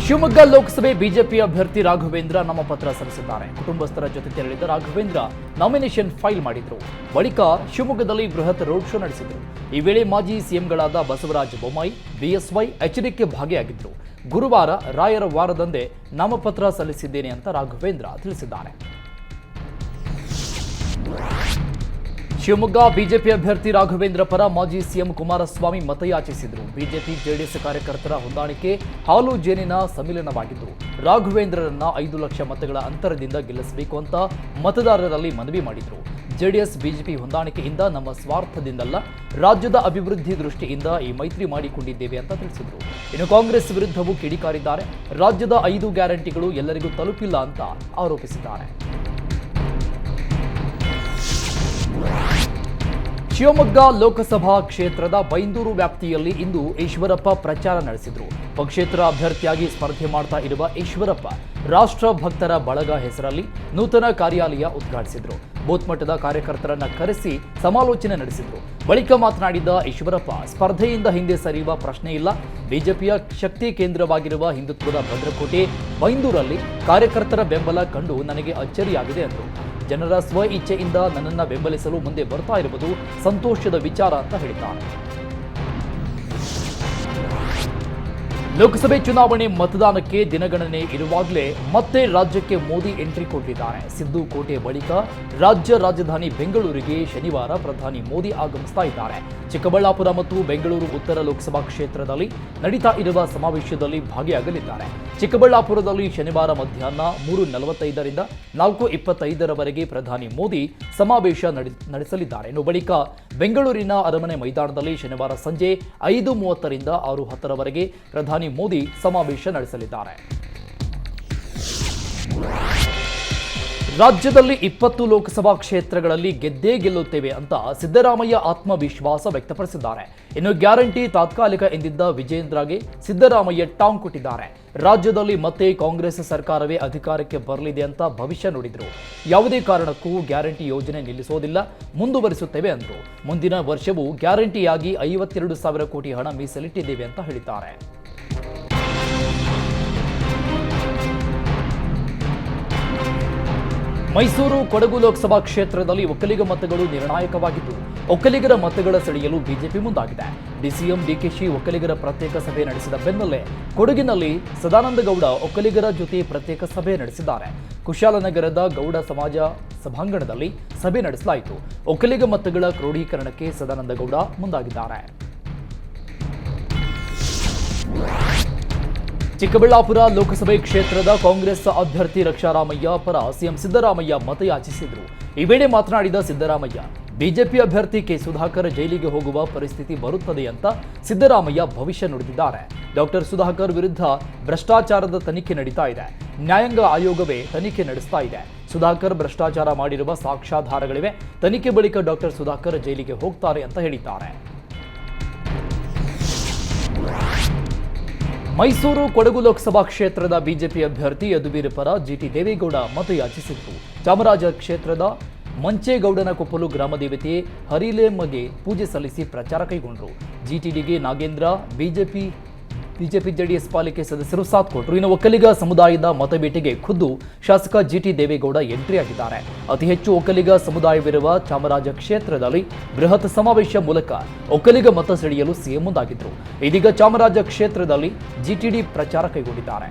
ಶಿವಮೊಗ್ಗ ಲೋಕಸಭೆ BJP ಅಭ್ಯರ್ಥಿ ರಾಘವೇಂದ್ರ ನಾಮಪತ್ರ ಸಲ್ಲಿಸಿದ್ದಾರೆ. ಕುಟುಂಬಸ್ಥರ ಜೊತೆ ತೆರಳಿದ ರಾಘವೇಂದ್ರ ನಾಮಿನೇಷನ್ ಫೈಲ್ ಮಾಡಿದ್ರು. ಬಳಿಕ ಶಿವಮೊಗ್ಗದಲ್ಲಿ ಬೃಹತ್ ರೋಡ್ ಶೋ ನಡೆಸಿದರು. ಈ ವೇಳೆ ಮಾಜಿ ಸಿಎಂಗಳಾದ ಬಸವರಾಜ ಬೊಮ್ಮಾಯಿ, ಬಿಎಸ್ವೈ ಎಚ್ಡಿಕೆ ಭಾಗಿಯಾಗಿದ್ದರು. ಗುರುವಾರ ರಾಯರ ವಾರದಂದೇ ನಾಮಪತ್ರ ಸಲ್ಲಿಸಿದ್ದೇನೆ ಅಂತ ರಾಘವೇಂದ್ರ ತಿಳಿಸಿದ್ದಾರೆ. ಶಿವಮೊಗ್ಗ ಬಿಜೆಪಿ ಅಭ್ಯರ್ಥಿ ರಾಘವೇಂದ್ರ ಪರ ಮಾಜಿ ಸಿಎಂ ಕುಮಾರಸ್ವಾಮಿ ಮತಯಾಚಿಸಿದರು. ಬಿಜೆಪಿ ಜೆಡಿಎಸ್ ಕಾರ್ಯಕರ್ತರ ಹೊಂದಾಣಿಕೆ ಹಾಲು ಜೇನಿನ ಸಮ್ಮಿಲನವಾಗಿದ್ದು, ರಾಘವೇಂದ್ರರನ್ನ 5 ಲಕ್ಷ ಮತಗಳ ಅಂತರದಿಂದ ಗೆಲ್ಲಿಸಬೇಕು ಅಂತ ಮತದಾರರಲ್ಲಿ ಮನವಿ ಮಾಡಿದರು. ಜೆಡಿಎಸ್ ಬಿಜೆಪಿ ಹೊಂದಾಣಿಕೆಯಿಂದ ನಮ್ಮ ಸ್ವಾರ್ಥದಿಂದಲ್ಲ, ರಾಜ್ಯದ ಅಭಿವೃದ್ಧಿ ದೃಷ್ಟಿಯಿಂದ ಈ ಮೈತ್ರಿ ಮಾಡಿಕೊಂಡಿದ್ದೇವೆ ಅಂತ ತಿಳಿಸಿದರು. ಇನ್ನು ಕಾಂಗ್ರೆಸ್ ವಿರುದ್ಧವೂ ಕಿಡಿಕಾರಿದ್ದಾರೆ. ರಾಜ್ಯದ 5 ಗ್ಯಾರಂಟಿಗಳು ಎಲ್ಲರಿಗೂ ತಲುಪಿಲ್ಲ ಅಂತ ಆರೋಪಿಸಿದ್ದಾರೆ. ಶಿವಮೊಗ್ಗ ಲೋಕಸಭಾ ಕ್ಷೇತ್ರದ ಬೈಂದೂರು ವ್ಯಾಪ್ತಿಯಲ್ಲಿ ಇಂದು ಈಶ್ವರಪ್ಪ ಪ್ರಚಾರ ನಡೆಸಿದರು. ಪಕ್ಷೇತರ ಅಭ್ಯರ್ಥಿಯಾಗಿ ಸ್ಪರ್ಧೆ ಮಾಡ್ತಾ ಇರುವ ಈಶ್ವರಪ್ಪ ರಾಷ್ಟ್ರ ಭಕ್ತರ ಬಳಗ ಹೆಸರಲ್ಲಿ ನೂತನ ಕಾರ್ಯಾಲಯ ಉದ್ಘಾಟಿಸಿದರು. ಬೂತ್ ಮಟ್ಟದ ಕಾರ್ಯಕರ್ತರನ್ನ ಕರೆಸಿ ಸಮಾಲೋಚನೆ ನಡೆಸಿದರು. ಬಳಿಕ ಮಾತನಾಡಿದ ಈಶ್ವರಪ್ಪ, ಸ್ಪರ್ಧೆಯಿಂದ ಹಿಂದೆ ಸರಿಯುವ ಪ್ರಶ್ನೆ ಇಲ್ಲ. ಬಿಜೆಪಿಯ ಶಕ್ತಿ ಕೇಂದ್ರವಾಗಿರುವ ಹಿಂದುತ್ವದ ಭದ್ರಕೋಟೆ ಬೈಂದೂರಲ್ಲಿ ಕಾರ್ಯಕರ್ತರ ಬೆಂಬಲ ಕಂಡು ನನಗೆ ಅಚ್ಚರಿಯಾಗಿದೆ ಎಂದರು. ಜನರ ಸ್ವ ಇಚ್ಛೆಯಿಂದ ನನ್ನನ್ನು ಬೆಂಬಲಿಸಲು ಮುಂದೆ ಬರ್ತಾ ಇರುವುದು ಸಂತೋಷದ ವಿಚಾರ ಅಂತ ಹೇಳಿದ್ದಾರೆ. ಲೋಕಸಭೆ ಚುನಾವಣೆ ಮತದಾನಕ್ಕೆ ದಿನಗಣನೆ ಇರುವಾಗಲೇ ಮತ್ತೆ ರಾಜ್ಯಕ್ಕೆ ಮೋದಿ ಎಂಟ್ರಿ ಕೊಟ್ಟಿದ್ದಾರೆ. ಸಿದ್ದು ಕೋಟೆ ಬಳಿಕ ರಾಜ್ಯ ರಾಜಧಾನಿ ಬೆಂಗಳೂರಿಗೆ ಶನಿವಾರ ಪ್ರಧಾನಿ ಮೋದಿ ಆಗಮಿಸ್ತಾ ಇದ್ದಾರೆ. ಚಿಕ್ಕಬಳ್ಳಾಪುರ ಮತ್ತು ಬೆಂಗಳೂರು ಉತ್ತರ ಲೋಕಸಭಾ ಕ್ಷೇತ್ರದಲ್ಲಿ ನಡೀತಾ ಇರುವ ಸಮಾವೇಶದಲ್ಲಿ ಭಾಗಿಯಾಗಲಿದ್ದಾರೆ. ಚಿಕ್ಕಬಳ್ಳಾಪುರದಲ್ಲಿ ಶನಿವಾರ ಮಧ್ಯಾಹ್ನ 3:45ರಿಂದ 4:25ರವರೆಗೆ ಪ್ರಧಾನಿ ಮೋದಿ ಸಮಾವೇಶ ನಡೆಸಲಿದ್ದಾರೆ. ಇನ್ನು ಬಳಿಕ ಬೆಂಗಳೂರಿನ ಅರಮನೆ ಮೈದಾನದಲ್ಲಿ ಶನಿವಾರ ಸಂಜೆ 5:30ರಿಂದ 6:10ರವರೆಗೆ ಪ್ರಧಾನಿ ಮೋದಿ ಸಮಾವೇಶ ನಡೆಸಲಿದ್ದಾರೆ. ರಾಜ್ಯದಲ್ಲಿ 20 ಲೋಕಸಭಾ ಕ್ಷೇತ್ರಗಳಲ್ಲಿ ಗೆದ್ದೇ ಗೆಲ್ಲುತ್ತೇವೆ ಅಂತ ಸಿದ್ದರಾಮಯ್ಯ ಆತ್ಮವಿಶ್ವಾಸ ವ್ಯಕ್ತಪಡಿಸಿದ್ದಾರೆ. ಇನ್ನು ಗ್ಯಾರಂಟಿ ತಾತ್ಕಾಲಿಕ ಎಂದಿದ್ದ ವಿಜೇಂದ್ರಗೆ ಸಿದ್ದರಾಮಯ್ಯ ಟಾಂಗ್ ಕೊಟ್ಟಿದ್ದಾರೆ. ರಾಜ್ಯದಲ್ಲಿ ಮತ್ತೆ ಕಾಂಗ್ರೆಸ್ ಸರ್ಕಾರವೇ ಅಧಿಕಾರಕ್ಕೆ ಬರಲಿದೆ ಅಂತ ಭವಿಷ್ಯ ನುಡಿದರು. ಯಾವುದೇ ಕಾರಣಕ್ಕೂ ಗ್ಯಾರಂಟಿ ಯೋಜನೆ ನಿಲ್ಲಿಸೋದಿಲ್ಲ, ಮುಂದುವರಿಸುತ್ತೇವೆ ಅಂದರು. ಮುಂದಿನ ವರ್ಷವೂ ಗ್ಯಾರಂಟಿಯಾಗಿ 52,000 ಕೋಟಿ ಹಣ ಮೀಸಲಿಟ್ಟಿದ್ದೇವೆ ಅಂತ ಹೇಳಿದ್ದಾರೆ. ಮೈಸೂರು ಕೊಡಗು ಲೋಕಸಭಾ ಕ್ಷೇತ್ರದಲ್ಲಿ ಒಕ್ಕಲಿಗ ಮತಗಳು ನಿರ್ಣಾಯಕವಾಗಿದ್ದು, ಒಕ್ಕಲಿಗರ ಮತಗಳ ಸೆಳೆಯಲು ಬಿಜೆಪಿ ಮುಂದಾಗಿದೆ. ಡಿಸಿಎಂ ಡಿಕೆಶಿ ಒಕ್ಕಲಿಗರ ಪ್ರತ್ಯೇಕ ಸಭೆ ನಡೆಸಿದ ಬೆನ್ನಲ್ಲೇ ಕೊಡಗಿನಲ್ಲಿ ಸದಾನಂದಗೌಡ ಒಕ್ಕಲಿಗರ ಜೊತೆ ಪ್ರತ್ಯೇಕ ಸಭೆ ನಡೆಸಿದ್ದಾರೆ. ಕುಶಾಲನಗರದ ಗೌಡ ಸಮಾಜ ಸಭಾಂಗಣದಲ್ಲಿ ಸಭೆ ನಡೆಸಲಾಯಿತು. ಒಕ್ಕಲಿಗ ಮತಗಳ ಕ್ರೋಢೀಕರಣಕ್ಕೆ ಸದಾನಂದಗೌಡ ಮುಂದಾಗಿದ್ದಾರೆ. ಚಿಕ್ಕಬಳ್ಳಾಪುರ ಲೋಕಸಭೆ ಕ್ಷೇತ್ರದ ಕಾಂಗ್ರೆಸ್ ಅಭ್ಯರ್ಥಿ ರಕ್ಷಾರಾಮಯ್ಯ ಪರ ಸಿಎಂ ಸಿದ್ದರಾಮಯ್ಯ ಮತಯಾಚಿಸಿದರು. ಈ ವೇಳೆ ಮಾತನಾಡಿದ ಸಿದ್ದರಾಮಯ್ಯ, ಬಿಜೆಪಿ ಅಭ್ಯರ್ಥಿ ಕೆ ಸುಧಾಕರ್ ಜೈಲಿಗೆ ಹೋಗುವ ಪರಿಸ್ಥಿತಿ ಬರುತ್ತದೆ ಅಂತ ಸಿದ್ದರಾಮಯ್ಯ ಭವಿಷ್ಯ ನುಡಿದಿದ್ದಾರೆ. ಡಾಕ್ಟರ್ ಸುಧಾಕರ್ ವಿರುದ್ಧ ಭ್ರಷ್ಟಾಚಾರದ ತನಿಖೆ ನಡೀತಾ ಇದೆ. ನ್ಯಾಯಾಂಗ ಆಯೋಗವೇ ತನಿಖೆ ನಡೆಸ್ತಾ ಇದೆ. ಸುಧಾಕರ್ ಭ್ರಷ್ಟಾಚಾರ ಮಾಡಿರುವ ಸಾಕ್ಷ್ಯಾಧಾರಗಳಿವೆ. ತನಿಖೆ ಬಳಿಕ ಡಾಕ್ಟರ್ ಸುಧಾಕರ್ ಜೈಲಿಗೆ ಹೋಗ್ತಾರೆ ಅಂತ ಹೇಳಿದ್ದಾರೆ. ಮೈಸೂರು ಕೊಡಗು ಲೋಕಸಭಾ ಕ್ಷೇತ್ರದ ಬಿಜೆಪಿ ಅಭ್ಯರ್ಥಿ ಯದುವೀರ್ ಪರ ಜಿಟಿ ದೇವೇಗೌಡ ಮತಯಾಚಿಸಿದರು. ಚಾಮರಾಜ ಕ್ಷೇತ್ರದ ಮಂಚೇಗೌಡನ ಕೊಪ್ಪಲು ಗ್ರಾಮ ದೇವತೆ ಹರಿಲೇಮ್ಮಗೆ ಪೂಜೆ ಸಲ್ಲಿಸಿ ಪ್ರಚಾರ ಕೈಗೊಂಡರು. ಜಿಟಿಡಿಗೆ ನಾಗೇಂದ್ರ ಬಿಜೆಪಿ ಜೆಡಿಎಸ್ ಪಾಲಿಕೆ ಸದಸ್ಯರು ಸಾಥ್ ಕೊಟ್ಟರು. ಇನ್ನು ಒಕ್ಕಲಿಗ ಸಮುದಾಯದ ಮತಬೇಟೆಗೆ ಖುದ್ದು ಶಾಸಕ ಜಿಟಿ ದೇವೇಗೌಡ ಎಂಟ್ರಿ ಆಗಿದ್ದಾರೆ. ಅತಿ ಹೆಚ್ಚು ಒಕ್ಕಲಿಗ ಸಮುದಾಯವಿರುವ ಚಾಮರಾಜ ಕ್ಷೇತ್ರದಲ್ಲಿ ಬೃಹತ್ ಸಮಾವೇಶ ಮೂಲಕ ಒಕ್ಕಲಿಗ ಮತ ಸೆಳೆಯಲು ಸಿಎಂ ಮುಂದಾಗಿದ್ದರು. ಇದೀಗ ಚಾಮರಾಜ ಕ್ಷೇತ್ರದಲ್ಲಿ ಜಿಟಿಡಿ ಪ್ರಚಾರ ಕೈಗೊಂಡಿದ್ದಾರೆ.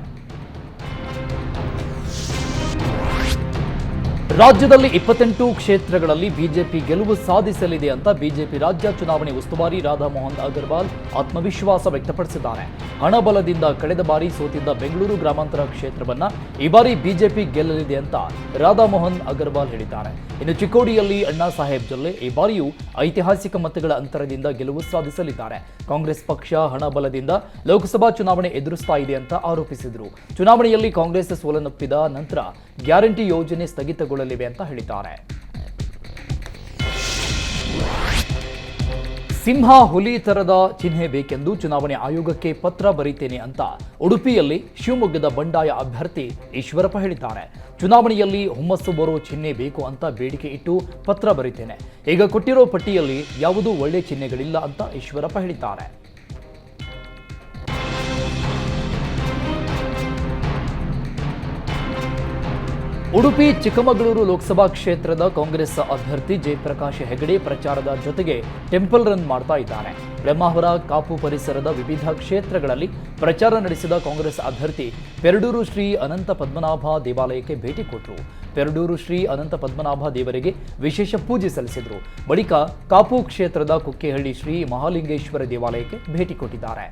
ರಾಜ್ಯದಲ್ಲಿ 28 ಕ್ಷೇತ್ರಗಳಲ್ಲಿ ಬಿಜೆಪಿ ಗೆಲುವು ಸಾಧಿಸಲಿದೆ ಅಂತ ಬಿಜೆಪಿ ರಾಜ್ಯ ಚುನಾವಣೆ ಉಸ್ತುವಾರಿ ರಾಧಾಮೋಹನ್ ಅಗರ್ವಾಲ್ ಆತ್ಮವಿಶ್ವಾಸ ವ್ಯಕ್ತಪಡಿಸಿದ್ದಾರೆ. ಹಣಬಲದಿಂದ ಕಳೆದ ಬಾರಿ ಸೋತಿದ್ದ ಬೆಂಗಳೂರು ಗ್ರಾಮಾಂತರ ಕ್ಷೇತ್ರವನ್ನ ಈ ಬಾರಿ ಬಿಜೆಪಿ ಗೆಲ್ಲಲಿದೆ ಅಂತ ರಾಧಾಮೋಹನ್ ಅಗರ್ವಾಲ್ ಹೇಳಿದ್ದಾರೆ. ಇನ್ನು ಚಿಕ್ಕೋಡಿಯಲ್ಲಿ ಅಣ್ಣಾ ಸಾಹೇಬ್ ಜೊಲ್ಲೆ ಈ ಬಾರಿಯೂ ಐತಿಹಾಸಿಕ ಮತಗಳ ಅಂತರದಿಂದ ಗೆಲುವು ಸಾಧಿಸಲಿದ್ದಾರೆ. ಕಾಂಗ್ರೆಸ್ ಪಕ್ಷ ಹಣಬಲದಿಂದ ಲೋಕಸಭಾ ಚುನಾವಣೆ ಎದುರಿಸ್ತಾ ಇದೆ ಅಂತ ಆರೋಪಿಸಿದರು. ಚುನಾವಣೆಯಲ್ಲಿ ಕಾಂಗ್ರೆಸ್ ಸೋಲನ್ನಪ್ಪಿದ ನಂತರ ಗ್ಯಾರಂಟಿ ಯೋಜನೆ ಸ್ಥಗಿತಗೊಳ್ಳಲಿವೆ ಅಂತ ಹೇಳಿದ್ದಾರೆ. ಸಿಂಹ ಹುಲಿ ತರದ ಚಿಹ್ನೆ ಬೇಕೆಂದು ಚುನಾವಣೆ ಆಯೋಗಕ್ಕೆ ಪತ್ರ ಬರೀತೇನೆ ಅಂತ ಉಡುಪಿಯಲ್ಲಿ ಶಿವಮೊಗ್ಗದ ಬಂಡಾಯ ಅಭ್ಯರ್ಥಿ ಈಶ್ವರಪ್ಪ ಹೇಳಿದ್ದಾರೆ. ಚುನಾವಣೆಯಲ್ಲಿ ಹುಮ್ಮಸ್ಸು ಬರೋ ಚಿಹ್ನೆ ಬೇಕು ಅಂತ ಬೇಡಿಕೆ ಇಟ್ಟು ಪತ್ರ ಬರೀತೇನೆ. ಈಗ ಕೊಟ್ಟಿರೋ ಪಟ್ಟಿಯಲ್ಲಿ ಯಾವುದೂ ಒಳ್ಳೆ ಚಿಹ್ನೆಗಳಿಲ್ಲ ಅಂತ ಈಶ್ವರಪ್ಪ ಹೇಳಿದ್ದಾರೆ. ಉಡುಪಿ ಚಿಕ್ಕಮಗಳೂರು ಲೋಕಸಭಾ ಕ್ಷೇತ್ರದ ಕಾಂಗ್ರೆಸ್ ಅಭ್ಯರ್ಥಿ ಜಯಪ್ರಕಾಶ್ ಹೆಗಡೆ ಪ್ರಚಾರದ ಜೊತೆಗೆ ಟೆಂಪಲ್ ರನ್ ಮಾಡ್ತಾ ಇದ್ದಾರೆ. ಬ್ರಹ್ಮಾವರ ಕಾಪು ಪರಿಸರದ ವಿವಿಧ ಕ್ಷೇತ್ರಗಳಲ್ಲಿ ಪ್ರಚಾರ ನಡೆಸಿದ ಕಾಂಗ್ರೆಸ್ ಅಭ್ಯರ್ಥಿ ಪೆರಡೂರು ಶ್ರೀ ಅನಂತ ಪದ್ಮನಾಭ ದೇವಾಲಯಕ್ಕೆ ಭೇಟಿ ಕೊಟ್ಟರು. ಪೆರಡೂರು ಶ್ರೀ ಅನಂತ ಪದ್ಮನಾಭ ದೇವರಿಗೆ ವಿಶೇಷ ಪೂಜೆ ಸಲ್ಲಿಸಿದರು. ಬಳಿಕ ಕಾಪು ಕ್ಷೇತ್ರದ ಕುಕ್ಕೆಹಳ್ಳಿ ಶ್ರೀ ಮಹಾಲಿಂಗೇಶ್ವರ ದೇವಾಲಯಕ್ಕೆ ಭೇಟಿ ಕೊಟ್ಟಿದ್ದಾರೆ.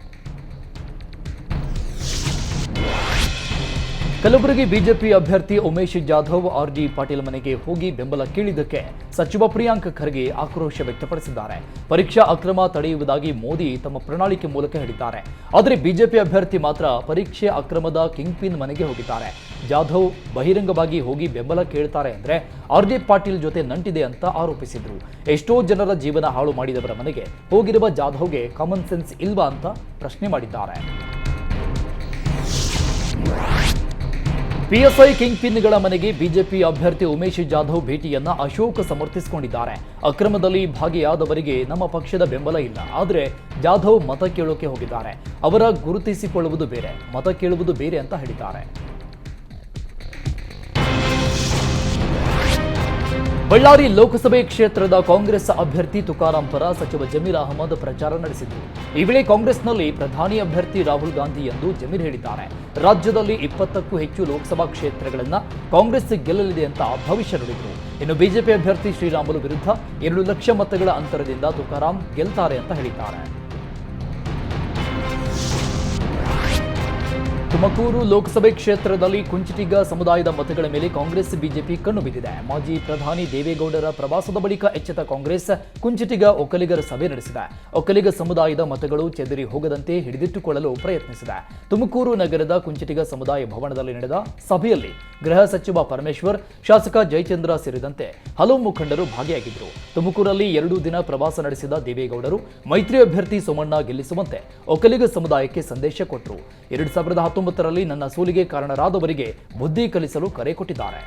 ಕಲಬುರಗಿ ಬಿಜೆಪಿ ಅಭ್ಯರ್ಥಿ ಉಮೇಶ್ ಜಾಧವ್ ಆರ್ಜಿ ಪಾಟೀಲ್ ಮನೆಗೆ ಹೋಗಿ ಬೆಂಬಲ ಕೇಳಿದ್ದಕ್ಕೆ ಸಚಿವ ಪ್ರಿಯಾಂಕ್ ಖರ್ಗೆ ಆಕ್ರೋಶ ವ್ಯಕ್ತಪಡಿಸಿದ್ದಾರೆ. ಪರೀಕ್ಷಾ ಅಕ್ರಮ ತಡೆಯುವುದಾಗಿ ಮೋದಿ ತಮ್ಮ ಪ್ರಣಾಳಿಕೆ ಮೂಲಕ ಹೇಳಿದ್ದಾರೆ. ಆದರೆ ಬಿಜೆಪಿ ಅಭ್ಯರ್ಥಿ ಮಾತ್ರ ಪರೀಕ್ಷೆ ಅಕ್ರಮದ ಕಿಂಗ್ ಪಿನ್ ಮನೆಗೆ ಹೋಗಿದ್ದಾರೆ. ಜಾಧವ್ ಬಹಿರಂಗವಾಗಿ ಹೋಗಿ ಬೆಂಬಲ ಕೇಳ್ತಾರೆ ಅಂದ್ರೆ ಆರ್ಜಿ ಪಾಟೀಲ್ ಜೊತೆ ನಂಟಿದೆ ಅಂತ ಆರೋಪಿಸಿದ್ರು. ಎಷ್ಟೋ ಜನರ ಜೀವನ ಹಾಳು ಮಾಡಿದವರ ಮನೆಗೆ ಹೋಗಿರುವ ಜಾಧವ್ಗೆ ಕಾಮನ್ ಸೆನ್ಸ್ ಇಲ್ವಾ ಅಂತ ಪ್ರಶ್ನೆ ಮಾಡಿದ್ದಾರೆ. ಪಿಎಸ್ಐ ಕಿಂಗ್ ಪಿನ್ಗಳ ಮನೆಗೆ ಬಿಜೆಪಿ ಅಭ್ಯರ್ಥಿ ಉಮೇಶ್ ಜಾಧವ್ ಭೇಟಿಯನ್ನ ಅಶೋಕ್ ಸಮರ್ಥಿಸಿಕೊಂಡಿದ್ದಾರೆ. ಅಕ್ರಮದಲ್ಲಿ ಭಾಗಿಯಾದವರಿಗೆ ನಮ್ಮ ಪಕ್ಷದ ಬೆಂಬಲ ಇಲ್ಲ, ಆದರೆ ಜಾಧವ್ ಮತ ಕೇಳೋಕೆ ಹೋಗಿದ್ದಾರೆ. ಅವರ ಗುರುತಿಸಿಕೊಳ್ಳುವುದು ಬೇರೆ, ಮತ ಕೇಳುವುದು ಬೇರೆ ಅಂತ ಹೇಳಿದ್ದಾರೆ. ಬಳ್ಳಾರಿ ಲೋಕಸಭೆ ಕ್ಷೇತ್ರದ ಕಾಂಗ್ರೆಸ್ ಅಭ್ಯರ್ಥಿ ತುಕಾರಾಂ ಪರ ಸಚಿವ ಜಮೀರ್ ಅಹಮದ್ ಪ್ರಚಾರ ನಡೆಸಿದರು. ಈ ವೇಳೆ ಕಾಂಗ್ರೆಸ್ನಲ್ಲಿ ಪ್ರಧಾನಿ ಅಭ್ಯರ್ಥಿ ರಾಹುಲ್ ಗಾಂಧಿ ಎಂದು ಜಮೀರ್ ಹೇಳಿದ್ದಾರೆ. ರಾಜ್ಯದಲ್ಲಿ 20ಕ್ಕೂ ಹೆಚ್ಚು ಲೋಕಸಭಾ ಕ್ಷೇತ್ರಗಳನ್ನು ಕಾಂಗ್ರೆಸ್ ಗೆಲ್ಲಲಿದೆ ಅಂತ ಭವಿಷ್ಯ ನುಡಿದರು. ಇನ್ನು ಬಿಜೆಪಿ ಅಭ್ಯರ್ಥಿ ಶ್ರೀರಾಮುಲು ವಿರುದ್ಧ 2 ಲಕ್ಷ ಮತಗಳ ಅಂತರದಿಂದ ತುಕಾರಾಂ ಗೆಲ್ತಾರೆ ಅಂತ ಹೇಳಿದ್ದಾರೆ. ತುಮಕೂರು ಲೋಕಸಭೆ ಕ್ಷೇತ್ರದಲ್ಲಿ ಕುಂಚಿಟಿಗ ಸಮುದಾಯದ ಮತಗಳ ಮೇಲೆ ಕಾಂಗ್ರೆಸ್ ಬಿಜೆಪಿ ಕಣ್ಣು ಬಿದ್ದಿದೆ. ಮಾಜಿ ಪ್ರಧಾನಿ ದೇವೇಗೌಡರ ಪ್ರವಾಸದ ಬಳಿಕ ಎಚ್ಚೆತ್ತ ಕಾಂಗ್ರೆಸ್ ಕುಂಚಿಟಿಗ ಒಕ್ಕಲಿಗರ ಸಭೆ ನಡೆಸಿದೆ. ಒಕ್ಕಲಿಗ ಸಮುದಾಯದ ಮತಗಳು ಚೆದರಿ ಹೋಗದಂತೆ ಹಿಡಿದಿಟ್ಟುಕೊಳ್ಳಲು ಪ್ರಯತ್ನಿಸಿದೆ. ತುಮಕೂರು ನಗರದ ಕುಂಚಿಟಿಗ ಸಮುದಾಯ ಭವನದಲ್ಲಿ ನಡೆದ ಸಭೆಯಲ್ಲಿ ಗೃಹ ಸಚಿವ ಪರಮೇಶ್ವರ್, ಶಾಸಕ ಜಯಚಂದ್ರ ಸೇರಿದಂತೆ ಹಲವು ಮುಖಂಡರು ಭಾಗಿಯಾಗಿದ್ದರು. ತುಮಕೂರಲ್ಲಿ 2 ದಿನ ಪ್ರವಾಸ ನಡೆಸಿದ ದೇವೇಗೌಡರು ಮೈತ್ರಿ ಅಭ್ಯರ್ಥಿ ಸೋಮಣ್ಣ ಗೆಲ್ಲಿಸುವಂತೆ ಒಕ್ಕಲಿಗ ಸಮುದಾಯಕ್ಕೆ ಸಂದೇಶ ಕೊಟ್ಟರು. 2019ರಲ್ಲಿ ನನ್ನ ಸೋಲಿಗೆ ಕಾರಣರಾದವರಿಗೆ ಬುದ್ಧಿ ಕಲಿಸಲು ಕರೆ ಕೊಟ್ಟಿದ್ದಾರೆ.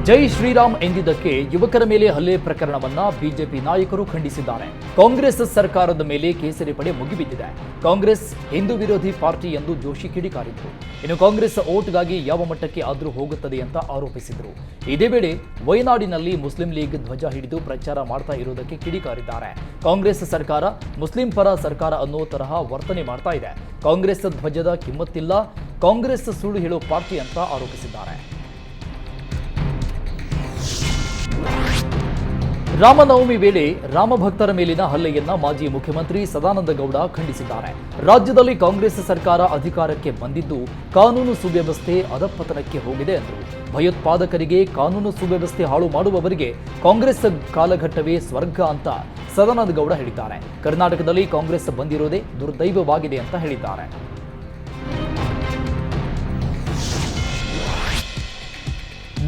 ಜೈ ಶ್ರೀರಾಮ್ ಎಂದಿದ್ದಕ್ಕೆ ಯುವಕರ ಮೇಲೆ ಹಲ್ಲೆ ಪ್ರಕರಣವನ್ನ ಬಿಜೆಪಿ ನಾಯಕರು ಖಂಡಿಸಿದ್ದಾರೆ. ಕಾಂಗ್ರೆಸ್ ಸರ್ಕಾರದ ಮೇಲೆ ಕೇಸರಿ ಪಡೆ ಮುಗಿಬಿದ್ದಿದೆ. ಕಾಂಗ್ರೆಸ್ ಹಿಂದೂ ವಿರೋಧಿ ಪಾರ್ಟಿ ಎಂದು ಜೋಶಿ ಕಿಡಿಕಾರಿದ್ರು. ಇನ್ನು ಕಾಂಗ್ರೆಸ್ ಓಟ್ಗಾಗಿ ಯಾವ ಮಟ್ಟಕ್ಕೆ ಆದ್ರೂ ಹೋಗುತ್ತದೆ ಅಂತ ಆರೋಪಿಸಿದ್ರು. ಇದೇ ವೇಳೆ ವಯನಾಡಿನಲ್ಲಿ ಮುಸ್ಲಿಂ ಲೀಗ್ ಧ್ವಜ ಹಿಡಿದು ಪ್ರಚಾರ ಮಾಡ್ತಾ ಇರುವುದಕ್ಕೆ ಕಿಡಿಕಾರಿದ್ದಾರೆ. ಕಾಂಗ್ರೆಸ್ ಸರ್ಕಾರ ಮುಸ್ಲಿಂ ಪರ ಸರ್ಕಾರ ಅನ್ನೋ ತರಹ ವರ್ತನೆ ಮಾಡ್ತಾ ಇದೆ. ಕಾಂಗ್ರೆಸ್ ಧ್ವಜದ ಕಿಮ್ಮತ್ತಿಲ್ಲ, ಕಾಂಗ್ರೆಸ್ ಸುಳ್ಳು ಹೇಳೋ ಪಾರ್ಟಿ ಅಂತ ಆರೋಪಿಸಿದ್ದಾರೆ. ರಾಮನವಮಿ ವೇಳೆ ರಾಮಭಕ್ತರ ಮೇಲಿನ ಹಲ್ಲೆಯನ್ನ ಮಾಜಿ ಮುಖ್ಯಮಂತ್ರಿ ಸದಾನಂದ ಗೌಡ ಖಂಡಿಸಿದ್ದಾರೆ. ರಾಜ್ಯದಲ್ಲಿ ಕಾಂಗ್ರೆಸ್ ಸರ್ಕಾರ ಅಧಿಕಾರಕ್ಕೆ ಬಂದಿದ್ದು ಕಾನೂನು ಸುವ್ಯವಸ್ಥೆ ಅಧಪತನಕ್ಕೆ ಹೋಗಿದೆ ಎಂದರು. ಭಯೋತ್ಪಾದಕರಿಗೆ ಕಾನೂನು ಸುವ್ಯವಸ್ಥೆ ಹಾಳು ಮಾಡುವವರಿಗೆ ಕಾಂಗ್ರೆಸ್ ಕಾಲಘಟ್ಟವೇ ಸ್ವರ್ಗ ಅಂತ ಸದಾನಂದ ಗೌಡ ಹೇಳಿದ್ದಾರೆ. ಕರ್ನಾಟಕದಲ್ಲಿ ಕಾಂಗ್ರೆಸ್ ಬಂದಿರೋದೇ ದುರ್ದೈವವಾಗಿದೆ ಅಂತ ಹೇಳಿದ್ದಾರೆ.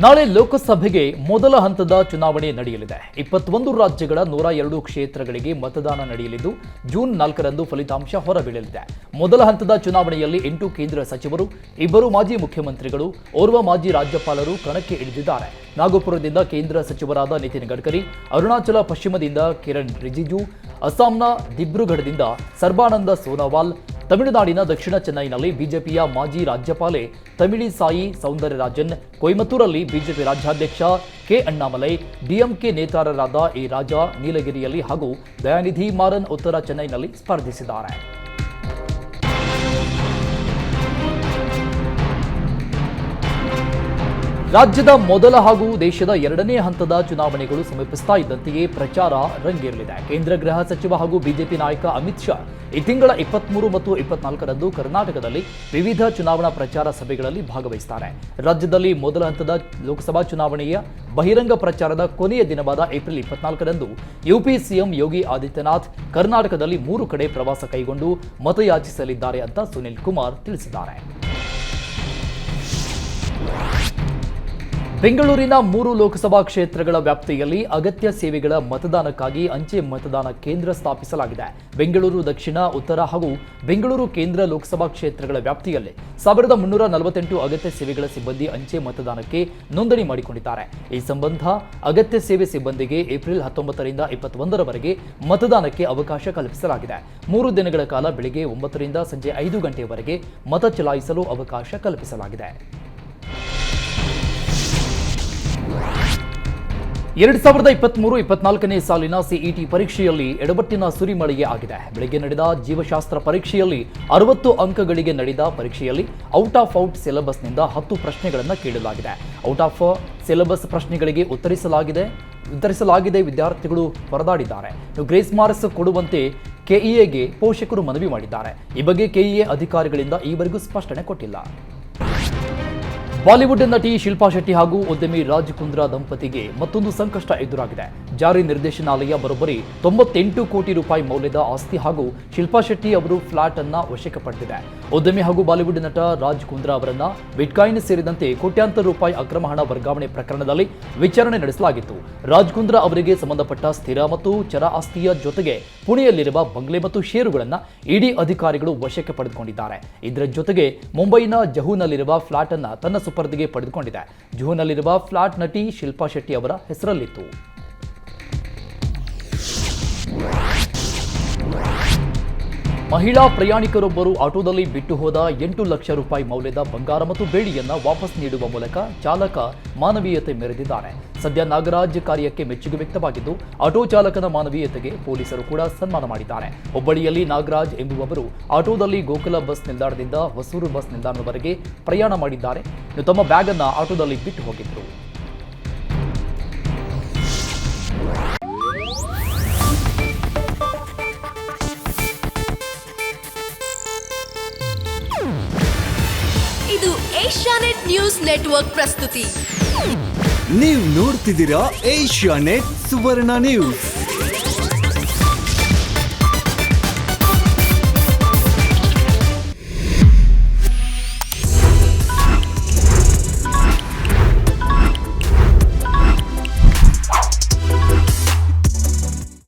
ನಾಳೆ ಲೋಕಸಭೆಗೆ ಮೊದಲ ಹಂತದ ಚುನಾವಣೆ ನಡೆಯಲಿದೆ. 21 ರಾಜ್ಯಗಳ 102 ಕ್ಷೇತ್ರಗಳಿಗೆ ಮತದಾನ ನಡೆಯಲಿದ್ದು ಜೂನ್ 4ರಂದು ಫಲಿತಾಂಶ ಹೊರಬೀಳಲಿದೆ. ಮೊದಲ ಹಂತದ ಚುನಾವಣೆಯಲ್ಲಿ 8 ಕೇಂದ್ರ ಸಚಿವರು, 2 ಮಾಜಿ ಮುಖ್ಯಮಂತ್ರಿಗಳು, ಓರ್ವ ಮಾಜಿ ರಾಜ್ಯಪಾಲರು ಕಣಕ್ಕೆ ಇಳಿದಿದ್ದಾರೆ. ನಾಗಪುರದಿಂದ ಕೇಂದ್ರ ಸಚಿವರಾದ ನಿತಿನ್ ಗಡ್ಕರಿ, ಅರುಣಾಚಲ ಪಶ್ಚಿಮದಿಂದ ಕಿರಣ್ ರಿಜಿಜು, ಅಸ್ಸಾಂನ ದಿಬ್ರುಗಢದಿಂದ ಸರ್ಬಾನಂದ ಸೋನೋವಾಲ್, ತಮಿಳುನಾಡಿನ ದಕ್ಷಿಣ ಚೆನ್ನೈನಲ್ಲಿ ಬಿಜೆಪಿಯ ಮಾಜಿ ರಾಜ್ಯಪಾಲೆ ತಮಿಳಿಸಾಯಿ ಸೌಂದರರಾಜನ್, ಕೊಯಮತ್ತೂರಲ್ಲಿ ಬಿಜೆಪಿ ರಾಜ್ಯಾಧ್ಯಕ್ಷ ಕೆ ಅಣ್ಣಾಮಲೈ, ಡಿಎಂಕೆ ನೇತಾರರಾದ ಎ ರಾಜಾ ನೀಲಗಿರಿಯಲ್ಲಿ ಹಾಗೂ ದಯಾನಿಧಿ ಮಾರನ್ ಉತ್ತರ ಚೆನ್ನೈನಲ್ಲಿ ಸ್ಪರ್ಧಿಸಿದ್ದಾರೆ. ರಾಜ್ಯದ ಮೊದಲ ಹಾಗೂ ದೇಶದ 2ನೇ ಹಂತದ ಚುನಾವಣೆಗಳು ಸಮೀಪಿಸ್ತಾ ಇದ್ದಂತೆಯೇ ಪ್ರಚಾರ ರಂಗೇರಲಿದೆ. ಕೇಂದ್ರ ಗೃಹ ಸಚಿವ ಹಾಗೂ ಬಿಜೆಪಿ ನಾಯಕ ಅಮಿತ್ ಶಾ ಈ ತಿಂಗಳ 23 ಮತ್ತು 24ರಂದು ಕರ್ನಾಟಕದಲ್ಲಿ ವಿವಿಧ ಚುನಾವಣಾ ಪ್ರಚಾರ ಸಭೆಗಳಲ್ಲಿ ಭಾಗವಹಿಸುತ್ತಾರೆ. ರಾಜ್ಯದಲ್ಲಿ ಮೊದಲ ಹಂತದ ಲೋಕಸಭಾ ಚುನಾವಣೆಯ ಬಹಿರಂಗ ಪ್ರಚಾರದ ಕೊನೆಯ ದಿನವಾದ ಏಪ್ರಿಲ್ 24ರಂದು ಯುಪಿ ಸಿಎಂ ಯೋಗಿ ಆದಿತ್ಯನಾಥ್ ಕರ್ನಾಟಕದಲ್ಲಿ 3 ಕಡೆ ಪ್ರವಾಸ ಕೈಗೊಂಡು ಮತಯಾಚಿಸಲಿದ್ದಾರೆ ಅಂತ ಸುನಿಲ್ ಕುಮಾರ್ ತಿಳಿಸಿದ್ದಾರೆ. ಬೆಂಗಳೂರಿನ 3 ಲೋಕಸಭಾ ಕ್ಷೇತ್ರಗಳ ವ್ಯಾಪ್ತಿಯಲ್ಲಿ ಅಗತ್ಯ ಸೇವೆಗಳ ಮತದಾನಕ್ಕಾಗಿ ಅಂಚೆ ಮತದಾನ ಕೇಂದ್ರ ಸ್ಥಾಪಿಸಲಾಗಿದೆ. ಬೆಂಗಳೂರು ದಕ್ಷಿಣ, ಉತ್ತರ ಹಾಗೂ ಬೆಂಗಳೂರು ಕೇಂದ್ರ ಲೋಕಸಭಾ ಕ್ಷೇತ್ರಗಳ ವ್ಯಾಪ್ತಿಯಲ್ಲಿ 1348 ಅಗತ್ಯ ಸೇವೆಗಳ ಸಿಬ್ಬಂದಿ ಅಂಚೆ ಮತದಾನಕ್ಕೆ ನೋಂದಣಿ ಮಾಡಿಕೊಂಡಿದ್ದಾರೆ. ಈ ಸಂಬಂಧ ಅಗತ್ಯ ಸೇವೆ ಸಿಬ್ಬಂದಿಗೆ ಏಪ್ರಿಲ್ 19ರಿಂದ 21ರವರೆಗೆ ಮತದಾನಕ್ಕೆ ಅವಕಾಶ ಕಲ್ಪಿಸಲಾಗಿದೆ. 3 ದಿನಗಳ ಕಾಲ ಬೆಳಗ್ಗೆ 9 ರಿಂದ ಸಂಜೆ 5 ಗಂಟೆಯವರೆಗೆ ಮತ ಚಲಾಯಿಸಲು ಅವಕಾಶ ಕಲ್ಪಿಸಲಾಗಿದೆ. 2023-24ನೇ ಸಾಲಿನ ಸಿಇಟಿ ಪರೀಕ್ಷೆಯಲ್ಲಿ ಎಡವಟ್ಟಿನ ಸುರಿಮಳೆಗೆ ಆಗಿದೆ. ಬೆಳಗ್ಗೆ ನಡೆದ ಜೀವಶಾಸ್ತ್ರ ಪರೀಕ್ಷೆಯಲ್ಲಿ 60 ಅಂಕಗಳಿಗೆ ನಡೆದ ಪರೀಕ್ಷೆಯಲ್ಲಿ ಔಟ್ ಆಫ್ ಸಿಲೆಬಸ್ನಿಂದ 10 ಪ್ರಶ್ನೆಗಳನ್ನು ಕೇಳಲಾಗಿದೆ. ಔಟ್ ಆಫ್ ಸಿಲೆಬಸ್ ಪ್ರಶ್ನೆಗಳಿಗೆ ಉತ್ತರಿಸಲಾಗಿದೆ ವಿದ್ಯಾರ್ಥಿಗಳು ಪರದಾಡಿದ್ದಾರೆ. ಗ್ರೇಸ್ ಮಾರ್ಕ್ಸ್ ಕೊಡುವಂತೆ ಕೆಇಎಗೆ ಪೋಷಕರು ಮನವಿ ಮಾಡಿದ್ದಾರೆ. ಈ ಬಗ್ಗೆ ಕೆಇಎ ಅಧಿಕಾರಿಗಳಿಂದ ಈವರೆಗೂ ಸ್ಪಷ್ಟನೆ ಕೊಟ್ಟಿಲ್ಲ. ಬಾಲಿವುಡ್ ನಟಿ ಶಿಲ್ಪಾ ಶೆಟ್ಟಿ ಹಾಗೂ ಉದ್ಯಮಿ ರಾಜ್ ಕುಂದ್ರಾ ದಂಪತಿಗೆ ಮತ್ತೊಂದು ಸಂಕಷ್ಟ ಎದುರಾಗಿದೆ. ಜಾರಿ ನಿರ್ದೇಶನಾಲಯ ಬರೋಬ್ಬರಿ 98 ಕೋಟಿ ರೂಪಾಯಿ ಮೌಲ್ಯದ ಆಸ್ತಿ ಹಾಗೂ ಶಿಲ್ಪಾ ಶೆಟ್ಟಿ ಅವರು ಫ್ಲಾಟ್ ಅನ್ನ ವಶಕ್ಕೆ ಪಡೆದಿದೆ. ಉದ್ಯಮಿ ಹಾಗೂ ಬಾಲಿವುಡ್ ನಟ ರಾಜ್ ಕುಂದ್ರಾ ಅವರನ್ನ ಬಿಟ್ಕಾಯಿನ್ ಸೇರಿದಂತೆ ಕೋಟ್ಯಾಂತರ ರೂಪಾಯಿ ಅಕ್ರಮ ಹಣ ವರ್ಗಾವಣೆ ಪ್ರಕರಣದಲ್ಲಿ ವಿಚಾರಣೆ ನಡೆಸಲಾಗಿತ್ತು. ರಾಜ್ ಕುಂದ್ರಾ ಅವರಿಗೆ ಸಂಬಂಧಪಟ್ಟ ಸ್ಥಿರ ಮತ್ತು ಚರ ಆಸ್ತಿಯ ಜೊತೆಗೆ ಪುಣೆಯಲ್ಲಿರುವ ಬಂಗ್ಲೆ ಮತ್ತು ಷೇರುಗಳನ್ನು ಇಡಿ ಅಧಿಕಾರಿಗಳು ವಶಕ್ಕೆ ಪಡೆದುಕೊಂಡಿದ್ದಾರೆ. ಇದರ ಜೊತೆಗೆ ಮುಂಬೈನ ಜಹೂನಲ್ಲಿರುವ ಫ್ಲಾಟ್ ಅನ್ನ ತನ್ನ ಸುಪರ್ದಿಗೆ ಪಡೆದುಕೊಂಡಿದೆ. ಜುಹುನಲ್ಲಿರುವ ಫ್ಲಾಟ್ ನಟಿ ಶಿಲ್ಪಾ ಶೆಟ್ಟಿ ಅವರ ಹೆಸರಲ್ಲಿತ್ತು. ಮಹಿಳಾ ಪ್ರಯಾಣಿಕರೊಬ್ಬರು ಆಟೋದಲ್ಲಿ ಬಿಟ್ಟು ಹೋದ 8 ಲಕ್ಷ ರೂಪಾಯಿ ಮೌಲ್ಯದ ಬಂಗಾರ ಮತ್ತು ಬೆಳ್ಳಿಯನ್ನ ವಾಪಸ್ ನೀಡುವ ಮೂಲಕ ಚಾಲಕ ಮಾನವೀಯತೆ ಮೆರೆದಿದ್ದಾನೆ. ಸದ್ಯ ನಾಗರಾಜ್ ಕಾರ್ಯಕ್ಕೆ ಮೆಚ್ಚುಗೆ ವ್ಯಕ್ತವಾಗಿದ್ದು, ಆಟೋ ಚಾಲಕನ ಮಾನವೀಯತೆಗೆ ಪೊಲೀಸರು ಕೂಡ ಸನ್ಮಾನ ಮಾಡಿದ್ದಾರೆ. ಹುಬ್ಬಳ್ಳಿಯಲ್ಲಿ ನಾಗರಾಜ್ ಎಂಬುವವರು ಆಟೋದಲ್ಲಿ ಗೋಕುಲ ಬಸ್ ನಿಲ್ದಾಣದಿಂದ ಹೊಸೂರು ಬಸ್ ನಿಲ್ದಾಣದವರೆಗೆ ಪ್ರಯಾಣ ಮಾಡಿದ್ದಾರೆ. ತಮ್ಮ ಬ್ಯಾಗ್ ಅನ್ನ ಆಟೋದಲ್ಲಿ ಬಿಟ್ಟು ಹೋಗಿದ್ರು. ಇದು ಏಷ್ಯಾನೆಟ್ ನ್ಯೂಸ್ ನೆಟ್ವರ್ಕ್ ಪ್ರಸ್ತುತಿ. ನೀವು ನೋಡ್ತಿದ್ದೀರಾ ಏಷ್ಯಾನೆಟ್ ಸುವರ್ಣ ನ್ಯೂಸ್.